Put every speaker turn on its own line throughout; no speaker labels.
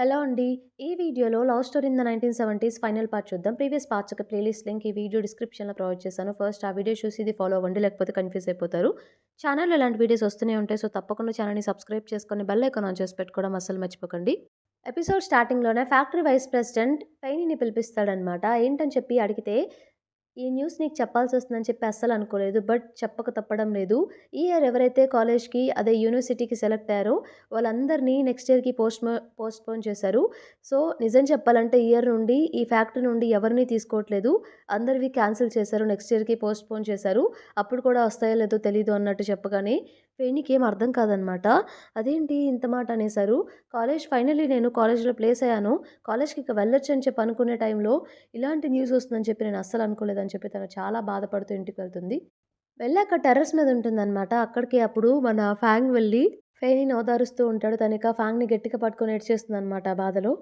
Hello అండి. ఈ వీడియోలో 'లవ్ స్టోరీ ఇన్ ద 1970స్' ఫైనల్ పార్ట్ చూద్దాం. ప్రీవియస్ పార్ట్స్ యొక్క ప్లేలిస్ట్ లింక్ ఈ వీడియో డిస్క్రిప్షన్‌లో ప్రొవైడ్ చేశాను. ఫస్ట్ ఆ వీడియో చూసి ఇది ఫాలో అవ్వండి. లేకపోతే కన్‌ఫ్యూజ్ అయిపోతారు. ఛానెల్‌లో ఇలాంటి వీడియోస్ వస్తూనే ఉంటాయి. సో, తప్పకుండా ఛానెల్‌ని సబ్స్క్రైబ్ చేసుకొని బెల్ ఐకాన్ ఆన్ చేసి పెట్టుకోవడం అస్సలు మర్చిపోకండి. ఎపిసోడ్ స్టార్టింగ్‌లోనే ఫ్యాక్టరీ వైస్ ప్రెసిడెంట్ పెయినీని పిలిపిస్తాడనమాట. ఏంటని చెప్పి అడిగితే, "ఈ న్యూస్ నీకు చెప్పాల్సొస్తుందని చెప్పి అస్సలనుకోలేదు. బట్ చెప్పక తప్పడం లేదు. ఈ ఇయర్ ఎవరైతే కాలేజ్‌కి అదే యూనివర్సిటీకి సెలెక్ట్ అయ్యారో వాళ్ళందరినీ నెక్స్ట్ ఇయర్‌కి పోస్ట్‌పోన్ చేశారు. సో, నిజం చెప్పాలంటే ఈ ఇయర్ నుండి ఈ ఫ్యాక్టరీ నుండి ఎవరిని తీసుకోవట్లేదు. అందరివి క్యాన్సిల్ చేశారు. నెక్స్ట్ ఇయర్‌కి పోస్ట్‌పోన్ చేశారు. అప్పుడు కూడా వస్తాయో లేదో తెలీదు" అన్నట్టు చెప్పగానే ఫెయినీకి ఏం అర్థం కాదనమాట. అదేంటి ఇంత మాట అనేసారు. ఫైనల్లీ నేను కాలేజ్‌లో ప్లేస్ అయ్యాను. కాలేజ్‌కి ఇక వెళ్ళొచ్చు అని చెప్పి అనుకునే టైంలో ఇలాంటి న్యూస్ వస్తుందని చెప్పి నేను అస్సలు అనుకోలేదని చెప్పి తను చాలా బాధపడుతూ ఇంటికి వెళ్తుంది. వెళ్ళాక టెర్రస్ మీద ఉంటుందనమాట. అక్కడికి అప్పుడు మన ఫ్యాంగ్ వెళ్ళి ఫెయినీని ఓదారుస్తూ ఉంటాడు. తనిక ఫ్యాంగ్‌ని గట్టిగా పట్టుకొని ఏడ్చేస్తుందనమాట ఆ బాధలో.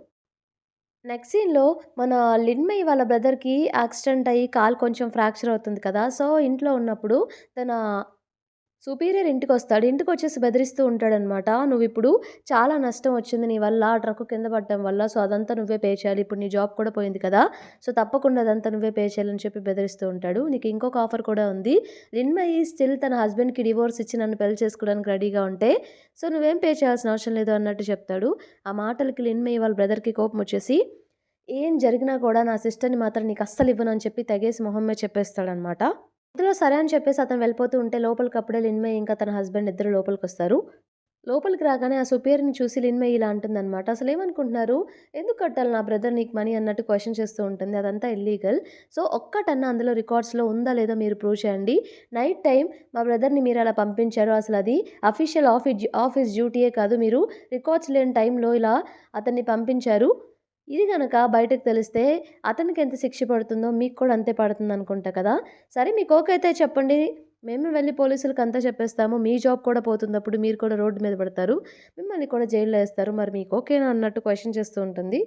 నెక్స్ట్ సీన్‌లో మన లిన్‌మయి వాళ్ళ బ్రదర్‌కి యాక్సిడెంట్ అయ్యి కాలు కొంచెం ఫ్రాక్చర్ అవుతుంది కదా! సో, ఇంట్లో ఉన్నప్పుడు తన సుపీరియర్ ఇంటికొస్తాడు. ఇంటికొచ్చేసి బెదిరిస్తూ ఉంటాడనమాట. "నువ్విప్పుడు చాలా నష్టం వచ్చింది నీ వల్ల. ఆ ట్రక్కు కింద పడటం వల్ల. సో, అదంతా నువ్వే పే చేయాలి. ఇప్పుడు నీ జాబ్ కూడా పోయింది కదా! సో, తప్పకుండా అదంతా నువ్వే పే చేయాలని" చెప్పి బెదిరిస్తూ ఉంటాడు. "నీకు ఇంకొక ఆఫర్ కూడా ఉంది. లిన్‌మయి స్టిల్ తన హస్బెండ్‌కి డివోర్స్ ఇచ్చి నన్ను పెళ్లి చేసుకోవడానికి రెడీగా ఉంటే, సో, నువ్వేం పే చేయాల్సిన అవసరం లేదు" అన్నట్టు చెప్తాడు. ఆ మాటలకి లిన్‌మయి వాళ్ళ బ్రదర్‌కి కోపమొచ్చేసి, "ఏం జరిగినా కూడా నా సిస్టర్‌ని మాత్రం నీకస్సలివ్వను" అని చెప్పి తెగేసి మొహం మీద చెప్పేస్తాడనమాట. ఇంతలో సరే అని చెప్పేసి అతను వెళ్ళిపోతూ ఉంటే లోపలికప్పుడే లిన్‌మయి ఇంకా తన హస్బెండ్ ఇద్దరు లోపలికొస్తారు. లోపలికి రాగానే ఆ సుపీరియర్‌ని చూసి లిన్‌మయి ఇలా అంటుందనమాట. "అసలేమనుకుంటున్నారు? ఎందుకు కట్టాలి నా బ్రదర్ నీకు మనీ" అన్నట్టు క్వెషన్ చేస్తూ ఉంటుంది. అదంతా ఇల్లీగల్. సో, ఒక్కటన్నా అందులో రికార్డ్స్‌లో ఉందా లేదా మీరు ప్రూవ్ చేయండి. నైట్ టైమ్ మా బ్రదర్‌ని మీరలా పంపించారు. అసలది అఫీషియల్ ఆఫీస్ డ్యూటీయే కాదు. మీరు రికార్డ్స్ లేని టైంలో ఇలా అతన్ని పంపించారు. ఇది గనక బయటకు తెలిస్తే అతనికెంత శిక్ష పడుతుందో మీకు కూడా అంతే పడుతుందనుకుంటా కదా! సరే మీకు ఓకే అయితే చెప్పండి. మేమే వెళ్లి పోలీసులకంతా చెప్పేస్తాము. మీ జాబ్ కూడా పోతుందప్పుడు. మీరు కూడా రోడ్డు మీద పడతారు. మిమ్మల్ని కూడా జైల్‌లో ఏస్తారు. మరి మీకు ఓకేనా అన్నట్టు క్వెషన్ చేస్తూ ఉంటుంది.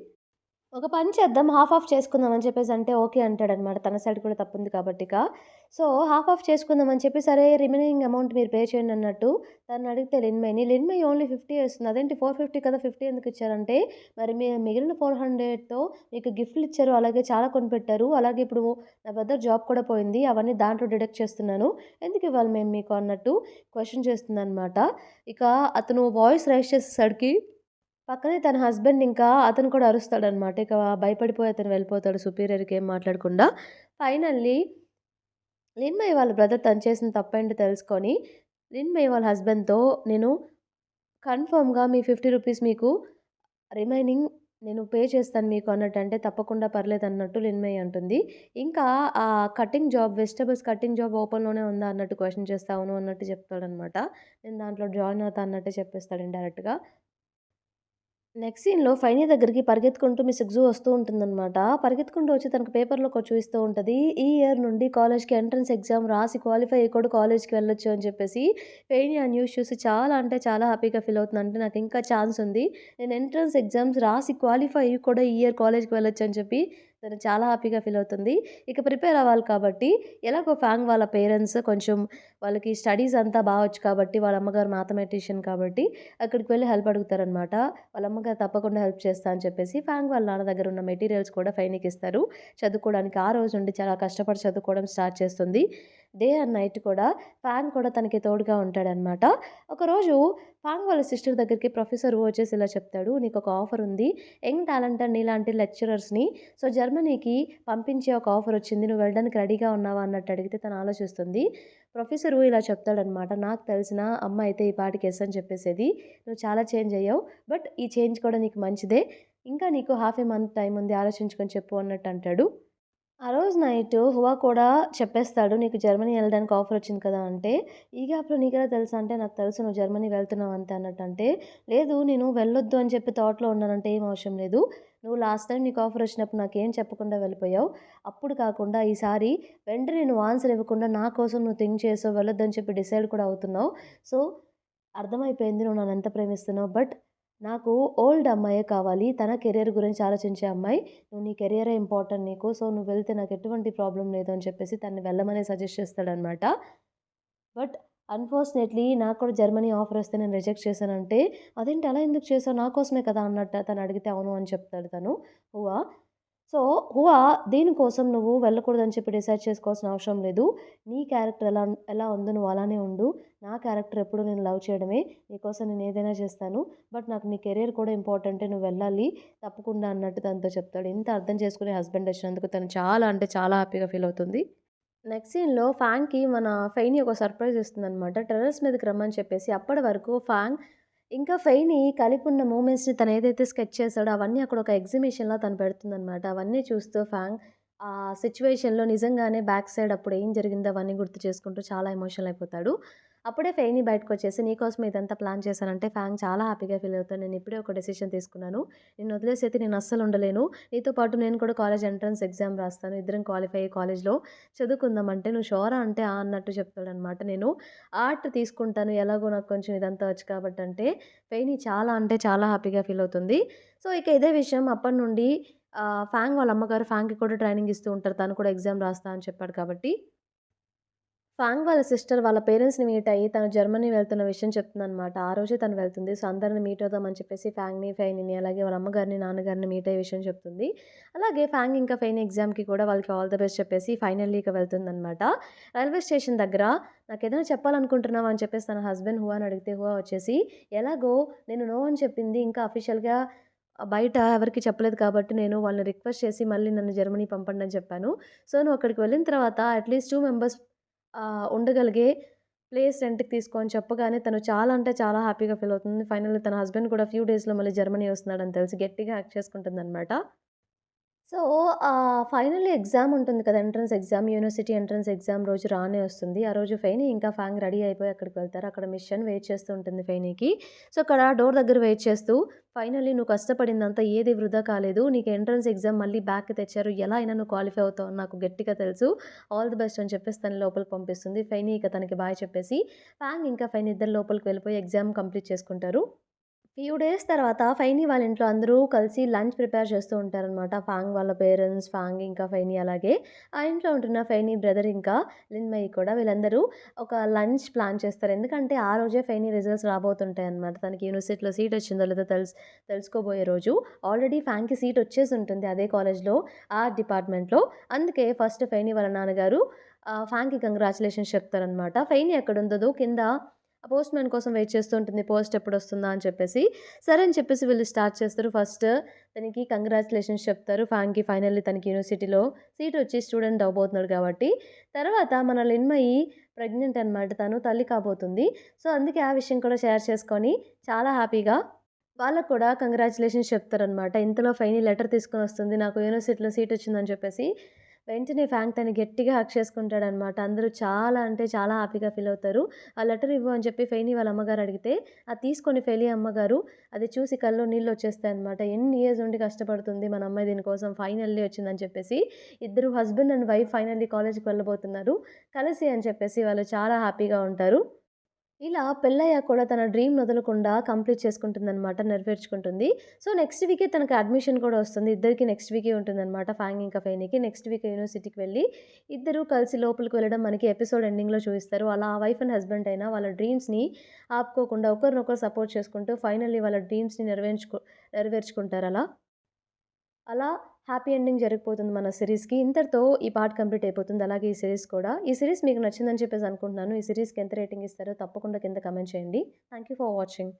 ఒక పని చేద్దాం. హాఫ్ ఆఫ్ చేసుకుందాం అని చెప్పేసి అంటే ఓకే అంటాడనమాట. తన సైడ్ కూడా తప్పుంది కాబట్టిక. సో, హాఫ్ ఆఫ్ చేసుకుందాం అని చెప్పి సరే రిమైనింగ్ అమౌంట్ మీరు పే చేయండి అన్నట్టు తననడిగితే లిన్‌మయి ఓన్లీ 50 ఏస్తుంది. అదేంటి 450 కదా! 50 ఎందుకు ఇచ్చారంటే, మరి మిగిలిన 400తో మీకు గిఫ్ట్‌లు ఇచ్చారు. అలాగే చాలా కొనిపెట్టారు. అలాగే ఇప్పుడు నా బ్రదర్ జాబ్ కూడా పోయింది. అవన్నీ దాంట్లో డిడక్ట్ చేస్తున్నాను. ఎందుకు ఇవ్వాలి మేము మీకు అన్నట్టు క్వెషన్ చేస్తుందనమాట. ఇక అతను వాయిస్ రైజ్ చేసేసరికి పక్కనే తన హస్బెండ్ ఇంకా అతను కూడా అరుస్తాడనమాట. ఇక భయపడిపోయి అతను వెళ్ళిపోతాడు సుపీరియర్‌కి ఏం మాట్లాడకుండా. ఫైనల్లీ లిన్‌మయి వాళ్ళ బ్రదర్ తను చేసిన తప్పేంటో తెలుసుకొని, లిన్‌మయి వాళ్ళ హస్బెండ్‌తో నేను కన్ఫర్మ్‌గా మీ రూ. 50 మీకు రిమైనింగ్ నేను పే చేస్తాను మీకు అన్నట్టంటే, తప్పకుండా పర్లేదన్నట్టు లిన్‌మయి అంటుంది. ఇంకా ఆ వెజిటబుల్స్ కటింగ్ జాబ్ ఓపెన్‌లోనే ఉందా అన్నట్టు క్వెషన్ చేస్తే, అవును అన్నట్టు చెప్తాడనమాట. నేను దాంట్లో జాయిన్ అవుతా అన్నట్టే చెప్పేస్తాడు ఇండైరెక్ట్‌గా. నెక్స్ట్ సీన్‌లో ఫైని దగ్గరికి పరిగెత్తుకుంటూ మిస్ జూ వస్తూ ఉంటుందనమాట. పరిగెత్తుకుంటూ వచ్చి తనకు పేపర్‌లో ఒకటి చూయిస్తూ ఉంటది. ఈ ఇయర్ నుండి కాలేజ్‌కి ఎంట్రన్స్ ఎగ్జామ్ రాసి క్వాలిఫై అయ్యి కూడా కాలేజ్‌కి వెళ్ళొచ్చు అని చెప్పేసి. ఫెయిని ఆ న్యూస్ చూసి చాలా అంటే చాలా హ్యాపీగా ఫీల్ అవుతుంది. అంటే నాకు ఇంకా ఛాన్స్ ఉంది. నేను ఎంట్రన్స్ ఎగ్జామ్స్ రాసి క్వాలిఫై అయ్యి కూడా ఈ ఇయర్ కాలేజ్‌కి వెళ్ళొచ్చు అని చెప్పి తను చాలా హ్యాపీగా ఫీల్ అవుతుంది. ఇక ప్రిపేర్ అవ్వాలి కాబట్టి ఎలాగో ఫాంగ్ వాళ్ళ పేరెంట్స్ కొంచెం వాళ్ళకి స్టడీస్ అంతా వచ్చు కాబట్టి వాళ్ళ అమ్మగారు మ్యాథమెటిషియన్ కాబట్టి అక్కడికి వెళ్లి హెల్ప్ అడుగుతారనమాట. వాళ్ళ అమ్మగారు తప్పకుండా హెల్ప్ చేస్తా అని చెప్పేసి ఫ్యాంగ్ వాళ్ళ నాన్న దగ్గర ఉన్న మెటీరియల్స్ కూడా ఫైనీకిస్తారు. చదువుకోవడానికి ఆ రోజు నుండి చాలా కష్టపడి చదువుకోవడం స్టార్ట్ చేస్తుంది. డే అండ్ నైట్ కూడా ఫ్యాంగ్ కూడా తనకి తోడుగా ఉంటాడనమాట. ఒకరోజు ఫాంగ్ వాళ్ళ సిస్టర్ దగ్గరికి ప్రొఫెసర్ వచ్చేసి ఇలా చెప్తాడు. "నీకొక ఆఫర్ ఉంది. యంగ్ టాలెంట్ అండ్ నీలాంటి లెక్చరర్స్‌ని సో, జర్మనీకి పంపించే ఒక ఆఫర్ వచ్చింది. నువ్వు వెళ్ళడానికి రెడీగా ఉన్నావా?" అన్నట్టు అడిగితే తను ఆలోచిస్తుంది. ప్రొఫెసరు ఇలా చెప్తాడనమాట. "నాకు తెలిసిన అమ్మ అయితే ఈ పాటికి యెస్ అని చెప్పేసేది. నువ్వు చాలా చేంజ్ అయ్యావు. బట్ ఈ చేంజ్ కూడా నీకు మంచిదే. ఇంకా నీకు హాఫ్ ఏ మంత్ టైమ్ ఉంది. ఆలోచించుకొని చెప్పు" అన్నట్టు అంటాడు. ఆ రోజు నైట్ హువా కూడా చెప్పేస్తాడు. "నీకు జర్మనీ ఎళ్ళడానికి ఆఫర్ వచ్చింది కదా!" అంటే, "ఈ గ్యాప్‌లో నీకెలా తెలుసు?" అంటే, "నాకు తెలుసు నువ్వు జర్మనీ వెళ్తున్నావు అంతే" అన్నట్టంటే, "లేదు నేను వెళ్ళొద్దు అని చెప్పి థాట్‌లో ఉన్నానంటే ఏం అవసరం లేదు. నువ్వు లాస్ట్ టైమ్ నీకు ఆఫర్ వచ్చినప్పుడు నాకేం చెప్పకుండా వెళ్ళిపోయావు. అప్పుడు కాకుండా ఈసారి వెంటనే నువ్వు ఆన్సర్ ఇవ్వకుండా నా కోసం నువ్వు థింక్ చేసావు. వెళ్ళొద్దని చెప్పి డిసైడ్ కూడా అవుతున్నావు. సో, అర్థమైపోయింది నువ్వు నన్నెంత ప్రేమిస్తున్నావో. బట్ నాకు ఓల్డ్ అమ్మాయే కావాలి. తన కెరియర్ గురించి ఆలోచించే అమ్మాయి. నువ్వు నీ కెరియరే ఇంపార్టెంట్ నీకు. సో, నువ్వు వెళ్తే నాకు ఎటువంటి ప్రాబ్లమ్ లేదు" అని చెప్పేసి తనని వెళ్ళమనే సజెస్ట్ చేస్తాడనమాట. బట్ అన్‌ఫార్చునేట్‌లీ నాకు కూడా జర్మనీ ఆఫర్ వస్తే నేను రిజెక్ట్ చేశానంటే, "అదేంటి అలా ఎందుకు చేసావు? నా కోసమే కదా!" అన్నట్టు తను అడిగితే, "అవును" అని చెప్తాడు తను హువా. సో, హువా దీనికోసం నువ్వు వెళ్ళకూడదని చెప్పి డిసైడ్ చేసుకోవాల్సిన అవసరం లేదు. నీ క్యారెక్టర్ ఎలా ఎలా ఉందో నువ్వు అలానే ఉండు. నా క్యారెక్టర్ ఎప్పుడు నేను లవ్ చేయడమే. నీకోసం నేను ఏదైనా చేస్తాను. బట్ నాకు నీ కెరియర్ కూడా ఇంపార్టెంటే. నువ్వు వెళ్ళాలి తప్పకుండా అన్నట్టు తనతో చెప్తాడు. ఇంత అర్థం చేసుకునే హస్బెండ్ వచ్చినందుకు తను చాలా అంటే చాలా హ్యాపీగా ఫీల్ అవుతుంది. నెక్స్ట్ సీన్‌లో ఫాంగ్‌కి మన ఫెయినీ ఒక సర్ప్రైజ్ ఇస్తుందనమాట. టెర్రస్ మీదకి రమ్మని చెప్పేసి అప్పటి వరకు ఫాంగ్ ఇంకా ఫెయినీ కలిపున్న మూమెంట్స్‌ని తను ఏదైతే స్కెచ్ చేసాడో అవన్నీ అక్కడ ఒక ఎగ్జిబిషన్‌లా తను పెడుతుందనమాట. అవన్నీ చూస్తూ ఫాంగ్ ఆ సిట్యుయేషన్‌లో నిజంగానే బ్యాక్ సైడ్ అప్పుడు ఏం జరిగిందో అవన్నీ గుర్తు చేసుకుంటూ చాలా ఎమోషనల్ అయిపోతాడు. అప్పుడే ఫెయినీ బయటకొచ్చేసి నీకోసమే ఇదంతా ప్లాన్ చేశానంటే ఫాంగ్ చాలా హ్యాపీగా ఫీల్ అవుతాడు. నేను ఇప్పుడే ఒక డెసిషన్ తీసుకున్నాను. నిన్ను వదిలేసి అయితే నేను అస్సలు ఉండలేను. నీతో పాటు నేను కూడా కాలేజ్ ఎంట్రన్స్ ఎగ్జామ్ రాస్తాను. ఇద్దరం క్వాలిఫై అయ్యి కాలేజ్‌లో చదువుకుందాం అంటే, "నువ్వు షూరా?" అంటే, "ఆ" అన్నట్టు చెప్తాడనమాట. నేను ఆర్ట్ తీసుకుంటాను. ఎలాగో నాకు కొంచెం ఇదంతా వచ్చు కాబట్టంటే, ఫెయినీ చాలా అంటే చాలా హ్యాపీగా ఫీల్ అవుతుంది. సో, ఇక ఇదే విషయం అప్పటి నుండి ఫాంగ్ వాళ్ళ అమ్మగారు ఫాంగ్‌కి కూడా ట్రైనింగ్ ఇస్తూ ఉంటారు. తను కూడా ఎగ్జామ్ రాస్తా అని చెప్పాడు కాబట్టి. ఫాంగ్ వాళ్ళ సిస్టర్ వాళ్ళ పేరెంట్స్‌ని మీట్ అయ్యి తను జర్మనీ వెళ్తున్న విషయం చెప్తుందనమాట. ఆ రోజే తను వెళ్తుంది. సో, అందరిని మీట్ అవుదామని చెప్పేసి ఫాంగ్‌ని, ఫెయినీని అలాగే వాళ్ళ అమ్మగారిని, నాన్నగారిని మీట్ అయ్యే విషయం చెప్తుంది. అలాగే ఫాంగ్ ఇంకా ఫెయినీ ఎగ్జామ్‌కి కూడా వాళ్ళకి ఆల్ ద బెస్ట్ చెప్పేసి ఫైనల్లీ ఇక వెళ్తుందనమాట. రైల్వే స్టేషన్ దగ్గర నాకేదైనా చెప్పాలనుకుంటున్నావా అని చెప్పేసి తన హస్బెండ్ హువాని అడిగితే హువా వచ్చేసి ఎలాగో నేను నో అని చెప్పింది ఇంకా అఫీషియల్‌గా బయట ఎవరికీ చెప్పలేదు కాబట్టి నేను వాళ్ళని రిక్వెస్ట్ చేసి మళ్ళీ నన్ను జర్మనీ పంపండి అని చెప్పాను. సో, నువ్వు అక్కడికి వెళ్ళిన తర్వాత అట్‌లీస్ట్ 2 మెంబర్స్ ఉండగలిగే ప్లేస్ రెంట్‌కి తీసుకో అని చెప్పగానే తను చాలా అంటే చాలా హ్యాపీగా ఫీల్ అవుతుంది. ఫైనల్లీ తన హస్బెండ్ కూడా ఫ్యూ డేస్‌లో మళ్ళీ జర్మనీ వస్తున్నాడని తెలిసి గట్టిగా హగ్ చేసుకుంటుందనమాట. సో, ఫైనల్లీ ఎగ్జామ్ ఉంటుంది కదా! Entrance exam, university entrance exam రోజు రానే వస్తుంది. ఆ రోజు ఫెయినీ ఇంకా ఫాంగ్ రెడీ అయిపోయి అక్కడికి వెళ్తారు. అక్కడ మిషన్ వెయిట్ చేస్తూ ఉంటుంది ఫెయినీకి. సో, అక్కడ డోర్ దగ్గర వెయిట్ చేస్తూ ఫైనల్లీ నువ్వు కష్టపడిందంతా ఏది వృధా కాలేదు. నీకు ఎంట్రన్స్ ఎగ్జామ్ మళ్ళీ బ్యాక్‌కి తెచ్చారు. ఎలా అయినా నువ్వు క్వాలిఫై అవుతావు అని నాకు గట్టిగా తెలుసు. ఆల్ ది బెస్ట్ అని చెప్పేసి తనని లోపలికి పంపిస్తుంది. ఫెయినీ ఇక తనకి బాయ్ చెప్పేసి ఫాంగ్ ఇంకా ఫెయినీ ఇద్దరు లోపలికి వెళ్ళిపోయి ఎగ్జామ్ కంప్లీట్ చేసుకుంటారు. ఫ్యూ డేస్ తర్వాత ఫైనీ వాళ్ళ ఇంట్లో అందరూ కలిసి లంచ్ ప్రిపేర్ చేస్తూ ఉంటారనమాట. ఫాంగ్ వాళ్ళ పేరెంట్స్, ఫాంగ్ ఇంకా ఫైనీ అలాగే. ఆ ఇంట్లో ఉంటున్న ఫైనీ బ్రదర్ ఇంకా లిన్‌మయి కూడా వీళ్ళందరూ ఒక లంచ్ ప్లాన్ చేస్తారు. ఎందుకంటే ఆ రోజే ఫైనీ రిజల్ట్స్ రాబోతుంటాయనమాట. తనకి యూనివర్సిటీలో సీట్ వచ్చిందో లేదో తెలుసుకోబోయే రోజు. ఆల్రెడీ ఫాంగ్‌కి సీట్ వచ్చేసి ఉంటుంది అదే కాలేజ్‌లో ఆర్ట్ డిపార్ట్మెంట్‌లో. అందుకే ఫస్ట్ ఫైనీ వాళ్ళ నాన్నగారు ఫాంగ్‌కి కంగ్రాచ్యులేషన్స్ చెప్తారనమాట. ఫైనీ ఎక్కడుందో కింద ఆ పోస్ట్ మ్యాన్ కోసం వెయిట్ చేస్తూ ఉంటుంది. పోస్ట్ ఎప్పుడొస్తుందా అని చెప్పేసి. సరే అని చెప్పేసి వీళ్ళు స్టార్ట్ చేస్తారు. ఫస్ట్ తనకి కంగ్రాచ్యులేషన్స్ చెప్తారు. ఫాంగ్‌కి ఫైనల్లీ తనకి యూనివర్సిటీలో సీట్ వచ్చి స్టూడెంట్ అవ్వబోతున్నాడు కాబట్టి. తర్వాత మన లిన్మయి ప్రెగ్నెంట్ అనమాట. తను తల్లి కాబోతుంది. సో, అందుకే ఆ విషయం కూడా షేర్ చేసుకొని చాలా హ్యాపీగా వాళ్ళకి కూడా కంగ్రాచ్యులేషన్స్ చెప్తారనమాట. ఇంతలో ఫైనీ లెటర్ తీసుకొనొస్తుంది. నాకు యూనివర్సిటీలో సీట్ వచ్చిందని చెప్పేసి. వెంటనే ఫ్రాంక్ తనని గట్టిగా హగ్ చేసుకుంటాడనమాట. అందరూ చాలా అంటే చాలా హ్యాపీగా ఫీల్ అవుతారు. ఆ లెటర్ ఇవ్వు అని చెప్పి ఫెయినీ వాళ్ళ అమ్మగారు అడిగితే, అది తీసుకొని ఫెయిలీ అమ్మగారు అది చూసి కళ్ళలో నీళ్లొచ్చేస్తాయన్నమాట. ఎన్ని ఇయర్స్ నుండి కష్టపడుతుంది మన అమ్మాయి దీనికోసం ఫైనల్లీ వచ్చిందని చెప్పేసి. ఇద్దరు హస్బెండ్ అండ్ వైఫ్ ఫైనల్లీ కాలేజ్‌కి వెళ్ళబోతున్నారు. కలిసి అని చెప్పేసి వాళ్ళు చాలా హ్యాపీగా ఉంటారు. ఇలా పెళ్ళయ్యాక కూడా తన డ్రీమ్ వదలకుండా కంప్లీట్ చేసుకుంటుందనమాట. నెరవేర్చుకుంటుంది. సో, నెక్స్ట్ వీకే తనకి అడ్మిషన్ కూడా వస్తుంది. ఇద్దరికీ నెక్స్ట్ వీకే ఉంటుందనమాట. ఫాంగ్ ఇంకా ఫెయినీకి. నెక్స్ట్ వీక్ యూనివర్సిటీకి వెళ్ళి ఇద్దరూ కలిసి లోపలికి వెళ్ళడం మనకి ఎపిసోడ్ ఎండింగ్‌లో చూయిస్తారు. అలా వైఫ్ అండ్ హస్బెండ్ అయినా వాళ్ళ డ్రీమ్స్‌ని ఆపుకోకుండా ఒకరినొకరు సపోర్ట్ చేసుకుంటూ ఫైనల్లీ వాళ్ళ డ్రీమ్స్‌ని నెరవేర్చుకుంటారలా. అలా హ్యాపీ ఎండింగ్ జరిగిపోతుంది మన సీరీస్‌కి. ఇంతటితో ఈ పార్ట్ కంప్లీట్ అయిపోతుంది. అలాగే ఈ సీరీస్ కూడా. ఈ సీరీస్ మీకు నచ్చిందని చెప్పేసి అనుకుంటున్నాను. ఈ సీరీస్‌కి ఎంత రేటింగ్ ఇస్తారో తప్పకుండా కింద కామెంట్ చేయండి. Thank you for watching.